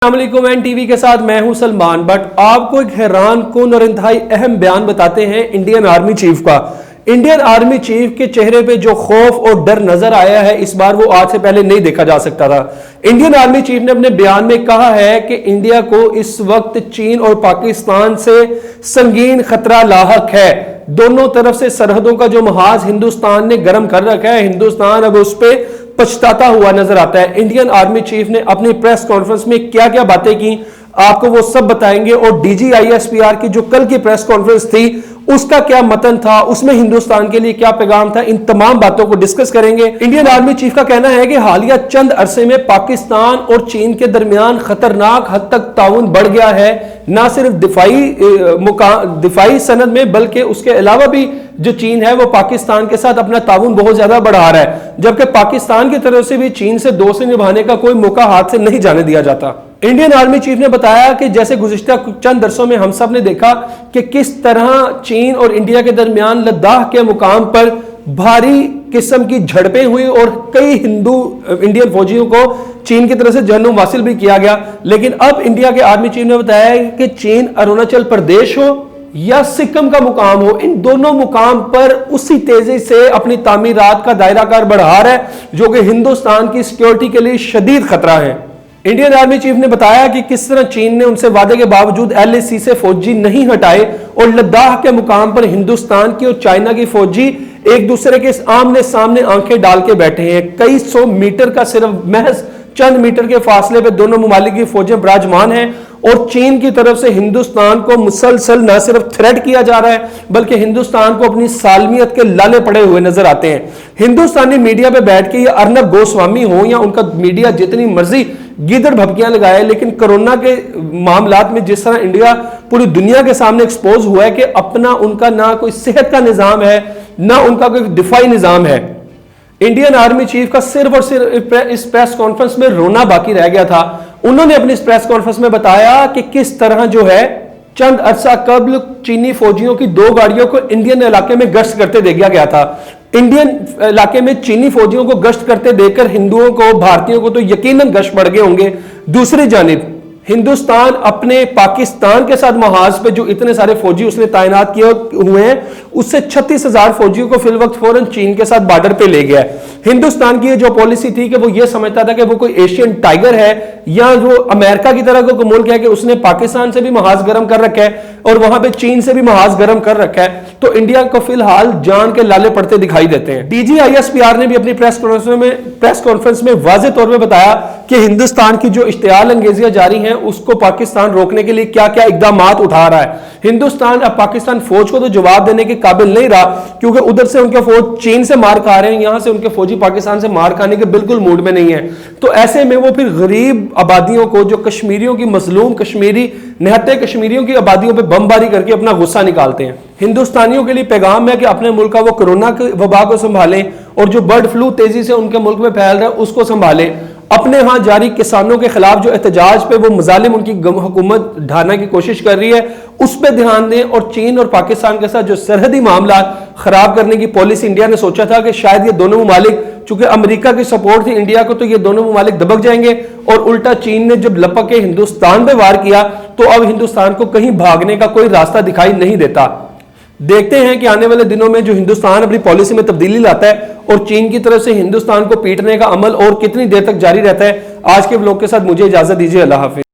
السلام علیکم N T V کے ساتھ میں ہوں سلمان بٹ آپ کو ایک حیران کن اور انتہائی اہم بیان بتاتے ہیں انڈین آرمی چیف کا۔ انڈین آرمی چیف کے چہرے پہ جو خوف اور ڈر نظر آیا ہے اس بار وہ آج سے پہلے نہیں دیکھا جا سکتا تھا۔ انڈین آرمی چیف نے اپنے بیان میں کہا ہے کہ انڈیا کو اس وقت چین اور پاکستان سے سنگین خطرہ لاحق ہے۔ دونوں طرف سے سرحدوں کا جو محاذ ہندوستان نے گرم کر رکھا ہے، ہندوستان اب اس پہ پچھتاتا ہوا نظر آتا ہے۔ انڈین آرمی چیف نے اپنی پریس کانفرنس میں کیا کیا باتیں کی آپ کو وہ سب بتائیں گے، اور D G I S P R کی جو کل کی پریس کانفرنس تھی اس کا کیا متن تھا، اس میں ہندوستان کے لیے کیا پیغام تھا، ان تمام باتوں کو ڈسکس کریں گے۔ انڈین آرمی چیف کا کہنا ہے کہ حالیہ چند عرصے میں پاکستان اور چین کے درمیان خطرناک حد تک تعاون بڑھ گیا ہے، نہ صرف دفاعی سند میں بلکہ اس کے علاوہ بھی جو چین ہے وہ پاکستان کے ساتھ اپنا تعاون بہت زیادہ بڑھا رہا ہے، جبکہ پاکستان کی طرف سے بھی چین سے دوستی نبھانے کا کوئی موقع ہاتھ سے نہیں جانے دیا جاتا۔ انڈین آرمی چیف نے بتایا کہ جیسے گزشتہ چند برسوں میں ہم سب نے دیکھا کہ کس طرح چین اور انڈیا کے درمیان لداخ کے مقام پر بھاری قسم کی جھڑپیں ہوئی اور کئی انڈین فوجیوں کو چین کی طرف سے جہنم واصل بھی کیا گیا، لیکن اب انڈیا کے آرمی چیف نے بتایا کہ چین اروناچل پردیش ہو یا سکم کا مقام ہو، ان دونوں مقام پر اسی تیزی سے اپنی تعمیرات کا دائرہ کار بڑھا رہا ہے جو کہ ہندوستان کی سیکیورٹی کے لیے شدید خطرہ ہے۔ انڈین آرمی چیف نے بتایا کہ کس طرح چین نے ان سے وعدے کے باوجود ایل اے سی سے فوجی نہیں ہٹائے اور لداخ کے مقام پر ہندوستان کی اور چائنا کی فوجی ایک دوسرے کے آمنے سامنے آنکھیں ڈال کے بیٹھے ہیں۔ کئی سو میٹر کا صرف محض چند میٹر کے فاصلے پہ دونوں ممالک کی فوجیں براجمان ہیں، اور چین کی طرف سے ہندوستان کو مسلسل نہ صرف تھریٹ کیا جا رہا ہے بلکہ ہندوستان کو اپنی سالمیت کے لالے پڑے ہوئے نظر آتے ہیں۔ ہندوستانی میڈیا پہ بیٹھ کے یہ ارنب گوسوامی ہو یا ان کا میڈیا جتنی مرضی گیدڑ بھبکیاں لگائے، لیکن کرونا کے معاملات میں جس طرح انڈیا پوری دنیا کے سامنے ایکسپوز ہوا ہے کہ اپنا ان کا نہ کوئی صحت کا نظام ہے نہ ان کا کوئی دفاعی نظام ہے۔ انڈین آرمی چیف کا صرف اور صرف اس پریس کانفرنس میں رونا باقی رہ گیا تھا۔ انہوں نے اپنی اس پریس کانفرنس میں بتایا کہ کس طرح جو ہے چند عرصہ قبل چینی فوجیوں کی 2 گاڑیوں کو انڈین علاقے میں گشت کرتے دیکھا گیا تھا۔ انڈین علاقے میں چینی فوجیوں کو گشت کرتے دیکھ کر ہندوؤں کو، بھارتیوں کو تو یقیناً گشت بڑھ گئے ہوں گے۔ دوسری جانب ہندوستان اپنے پاکستان کے ساتھ محاذ پہ جو اتنے سارے فوجی اس نے تعینات کیے ہوئے ہیں اس سے 36,000 فوجیوں کو فی الوقت فوراً چین کے ساتھ بارڈر پہ لے گیا ہے۔ ہندوستان کی جو پالیسی تھی کہ وہ یہ سمجھتا تھا کہ وہ کوئی ایشین ٹائگر ہے یا وہ امریکہ کی طرح کوئی ملک ہے کہ اس نے پاکستان سے بھی محاذ گرم کر رکھا ہے اور وہاں پہ چین سے بھی محاذ گرم کر رکھا ہے، تو انڈیا کو فی الحال جان کے لالے پڑتے دکھائی دیتے ہیں۔ D G I S P R نے بھی اپنی پریس کانفرنس میں واضح طور پہ بتایا کہ ہندوستان کی جو اشتعال انگیزیاں جاری ہیں اس کو پاکستان روکنے کے لیے کیا کیا اقدامات اٹھا رہا ہے۔ ہندوستان اب پاکستان فوج کو تو جواب دینے کے قابل نہیں رہا کیونکہ ادھر سے ان کے فوج چین سے مار کھا رہے ہیں، یہاں سے ان کے فوجی پاکستان سے مار کھانے کے بالکل موڈ میں نہیں ہے، تو ایسے میں وہ پھر غریب آبادیوں کو، جو کشمیریوں کی مظلوم کشمیری نہتے کشمیریوں کی آبادیوں پہ بمباری کر کے اپنا غصہ نکالتے ہیں۔ ہندوستانیوں کے لیے پیغام ہے کہ اپنے ملک کا وہ کورونا کی وبا کو سنبھالیں اور جو برڈ فلو تیزی سے ان کے ملک میں پھیل رہا ہے اس کو سنبھالیں۔ اپنے ہاں جاری کسانوں کے خلاف جو احتجاج پہ وہ مظالم ان کی حکومت ڈھانے کی کوشش کر رہی ہے اس پہ دھیان دیں، اور چین اور پاکستان کے ساتھ جو سرحدی معاملات خراب کرنے کی پالیسی انڈیا نے سوچا تھا کہ شاید یہ دونوں ممالک، چونکہ امریکہ کی سپورٹ تھی انڈیا کو، تو یہ دونوں ممالک دبک جائیں گے، اور الٹا چین نے جب لپک کے ہندوستان پہ وار کیا تو اب ہندوستان کو کہیں بھاگنے کا کوئی راستہ دکھائی نہیں دیتا۔ دیکھتے ہیں کہ آنے والے دنوں میں جو ہندوستان اپنی پالیسی میں تبدیلی لاتا ہے اور چین کی طرف سے ہندوستان کو پیٹنے کا عمل اور کتنی دیر تک جاری رہتا ہے۔ آج کے ولاگ کے ساتھ مجھے اجازت دیجیے، اللہ حافظ۔